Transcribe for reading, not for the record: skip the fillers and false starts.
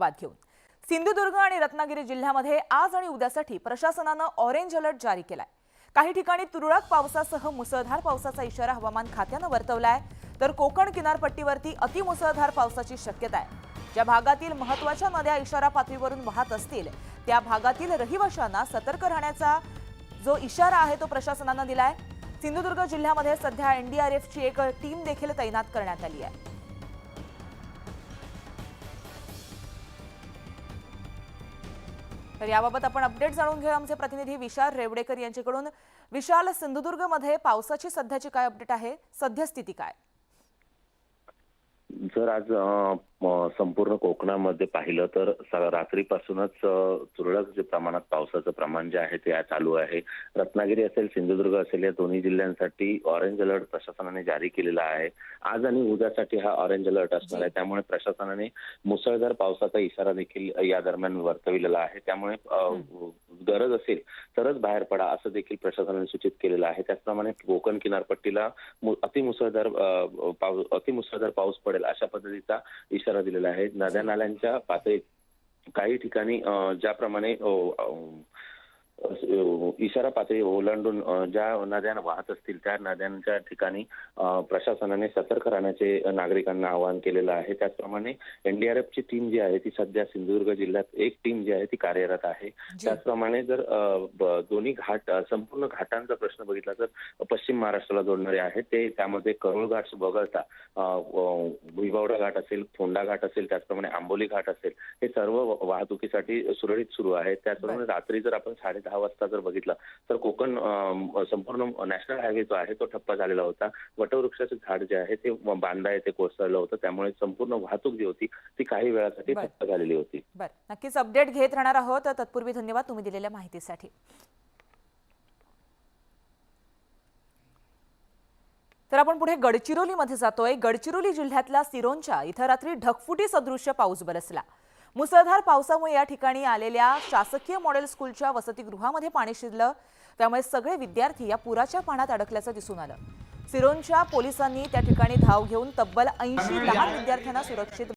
संदर्भात घेऊन सिंधुदुर्ग आणि रत्नागिरी जिल्ह्यामध्ये आज आणि उद्यासाठी प्रशासनाने ऑरेंज अलर्ट जारी केलाय। काही ठिकाणी तुरळक पावसासह मुसळधार पावसाचा इशारा हवामान खात्याने वर्तवलाय, तर कोकण किनारपट्टीवरती अतिमुसळधार पावसाची शक्यता आहे। ज्या भागातील महत्त्वाच्या नद्या इशारा पातळीवरून वाहत असतील त्या भागातील रहिवाशांना सतर्क राहण्याचा जो इशारा आहे तो प्रशासनाने दिलाय। सिंधुदुर्ग जिल्ह्यामध्ये सध्या एनडीआरएफची एक टीम देखील तैनात करण्यात आली आहे। तर याबाबत आपण अपडेट जाणून घेऊ आमचे प्रतिनिधी विशाल रेवडेकर यांच्याकडून। विशाल, सिंधुदुर्गमध्ये पावसाची सध्याची काय अपडेट आहे, सद्यस्थिती काय? जर आज संपूर्ण कोकणामध्ये पाहिलं तर रात्रीपासूनच तुरळक जे प्रमाणात पावसाचं प्रमाण जे आहे ते चालू आहे। रत्नागिरी असेल, सिंधुदुर्ग असेल, या दोन्ही जिल्ह्यांसाठी ऑरेंज अलर्ट प्रशासनाने जारी केलेला आहे। आज आणि उद्यासाठी हा ऑरेंज अलर्ट असणार आहे, त्यामुळे प्रशासनाने मुसळधार पावसाचा इशारा देखील या दरम्यान वर्तविलेला आहे। त्यामुळे गरज असेल तरच बाहेर पडा असं देखील प्रशासनाने सूचित केलेलं आहे। त्याचप्रमाणे कोकण किनारपट्टीला अतिमुसळधार पाऊस पडेल अशा पद्धतीचा इशारा दिलेला आहे। नद्या नाल्यांच्या पातळीत काही ठिकाणी ज्याप्रमाणे इशारा पातळी ओलांडून ज्या नद्या वाहत असतील त्या नद्यांच्या ठिकाणी प्रशासनाने सतर्क राहण्याचे नागरिकांना आवाहन केलेलं आहे। त्याचप्रमाणे एनडीआरएफची टीम जी आहे ती सध्या सिंधुदुर्ग जिल्ह्यात एक टीम जी आहे ती कार्यरत आहे। त्याचप्रमाणे जर दोन्ही घाट संपूर्ण घाटांचा प्रश्न बघितला तर पश्चिम महाराष्ट्राला जोडणारे आहेत ते, त्यामध्ये करुळ घाट वगळता भुईबावडा घाट असेल, फोंडा घाट असेल, त्याचप्रमाणे आंबोली घाट असेल, हे सर्व वाहतुकीसाठी सुरळीत सुरू आहे। त्याचप्रमाणे रात्री जर आपण 10:30 वाजता जर बघितलं तर कोकण संपूर्ण नॅशनल हायवे जो आहे तो ठप्प झालेला होता। वटवृक्षाचे झाड जे आहे ते बांदा येथे कोसळलं होतं, त्यामुळे संपूर्ण वाहतूक जी होती ती काही वेळासाठी ठप्प झालेली होती। नक्कीच अपडेट घेत राहणार आहोत। तत्पूर्वी धन्यवाद तुम्ही दिलेल्या माहितीसाठी। तर आपण पुढे गडचिरोलीमध्ये जातोय। गडचिरोली जिल्ह्यातल्या सिरोंचा इथं रात्री ढगफुटी सदृश्य पाऊस बरसला। मुसळधार पावसामुळे या ठिकाणी आलेल्या शासकीय मॉडेल स्कूलच्या वसतिगृहामध्ये पाणी शिरलं, त्यामुळे सगळे विद्यार्थी या पुराच्या पाण्यात अडकल्याचं दिसून आलं। सिरोंचा पोलिसांनी त्या ठिकाणी धाव घेऊन तब्बल 80 लहान विद्यार्थ्यांना सुरक्षित